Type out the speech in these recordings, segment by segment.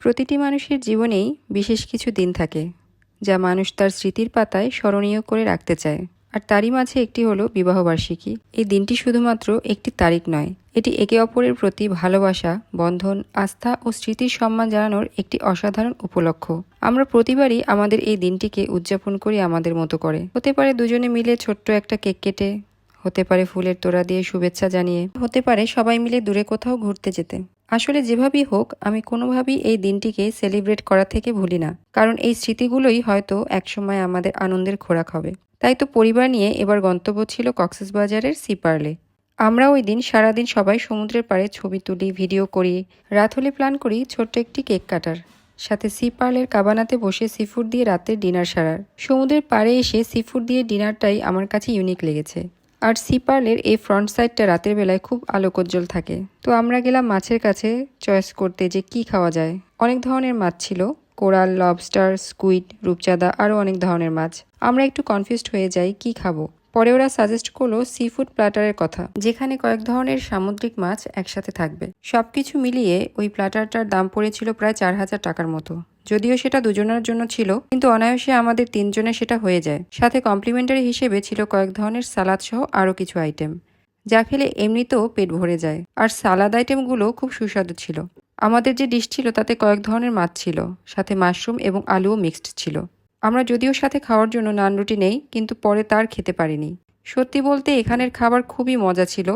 প্রতিটি মানুষের জীবনেই বিশেষ কিছু দিন থাকে যা মানুষ তার স্মৃতির পাতায় স্মরণীয় করে রাখতে চায়। আর তারই মাঝে একটি হলো বিবাহবার্ষিকী। এই দিনটি শুধুমাত্র একটি তারিখ নয়, এটি একে অপরের প্রতি ভালোবাসা, বন্ধন, আস্থা ও স্মৃতির সম্মান জানানোর একটি অসাধারণ উপলক্ষ। আমরা প্রতিবারই আমাদের এই দিনটিকে উদযাপন করি আমাদের মতো করে। হতে পারে দুজনে মিলে ছোট্ট একটা কেক কেটে, হতে পারে ফুলের তোড়া দিয়ে শুভেচ্ছা জানিয়ে, হতে পারে সবাই মিলে দূরে কোথাও ঘুরতে যেতে। আসলে যেভাবেই হোক, আমি কোনোভাবেই এই দিনটিকে সেলিব্রেট করা থেকে ভুলি না, কারণ এই স্মৃতিগুলোই হয়তো একসময় আমাদের আনন্দের খোরাক হবে। তাই তো পরিবার নিয়ে এবার গন্তব্য ছিল কক্সবাজারের সি পার্লে। আমরা ওই দিন সারাদিন সবাই সমুদ্রের পাড়ে ছবি তুলি, ভিডিও করি, রাত হলে প্ল্যান করি ছোট্ট একটি কেক কাটার, সাথে সি পার্লের কাবানাতে বসে সিফুড দিয়ে রাতের ডিনার সারার। সমুদ্রের পাড়ে এসে সিফুড দিয়ে ডিনারটাই আমার কাছে ইউনিক লেগেছে। আর সি পার্লের এই ফ্রন্ট সাইডটা রাতের বেলায় খুব আলোকোজ্জ্বল থাকে। তো আমরা গেলাম মাছের কাছে চয়েস করতে যে কি খাওয়া যায়। অনেক ধরনের মাছ ছিল, কোরাল, লবস্টার, স্কুইড, রূপচাঁদা, আরও অনেক ধরনের মাছ। আমরা একটু কনফিউজড হয়ে যাই কি খাবো। পরে ওরা সাজেস্ট করলো সি ফুড প্ল্যাটারের কথা, যেখানে কয়েক ধরনের সামুদ্রিক মাছ একসাথে থাকবে। সবকিছু মিলিয়ে ওই প্ল্যাটারটার দাম পড়েছিল প্রায় 4,000 টাকার মতো। যদিও সেটা দুজনের জন্য ছিল, কিন্তু অনায়াসে আমাদের তিনজনের সেটা হয়ে যায়। সাথে কমপ্লিমেন্টারি হিসেবে ছিল কয়েক ধরনের সালাদ সহ আরও কিছু আইটেম, যা খেলে এমনিতেও পেট ভরে যায়। আর সালাদ আইটেমগুলো খুব সুস্বাদু ছিল। আমাদের যে ডিশ ছিল তাতে কয়েক ধরনের মাছ ছিল, সাথে মাশরুম এবং আলুও মিক্সড ছিল। আমরা যদিও সাথে খাওয়ার জন্য নান রুটি নেই, কিন্তু পরে তার খেতে পারিনি। সত্যি বলতে এখানের খাবার খুবই মজা ছিল,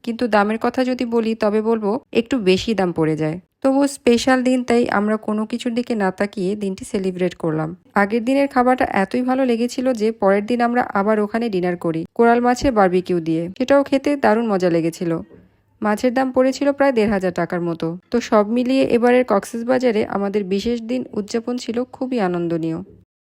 কিন্তু দামের কথা যদি বলি তবে বলবো একটু বেশি দাম পড়ে যায়। তবু স্পেশাল দিন, তাই আমরা কোনো কিছুর দিকে না তাকিয়ে দিনটি সেলিব্রেট করলাম। আগের দিনের খাবারটা এতই ভালো লেগেছিল যে পরের দিন আমরা আবার ওখানে ডিনার করি কোরাল মাছের বারবিকিউ দিয়ে। সেটাও খেতে দারুণ মজা লেগেছিল। মাছের দাম পড়েছিল প্রায় 1,500 টাকার মতো। তো সব মিলিয়ে এবারের কক্সবাজারে আমাদের বিশেষ দিন উদযাপন ছিল খুবই আনন্দনীয়।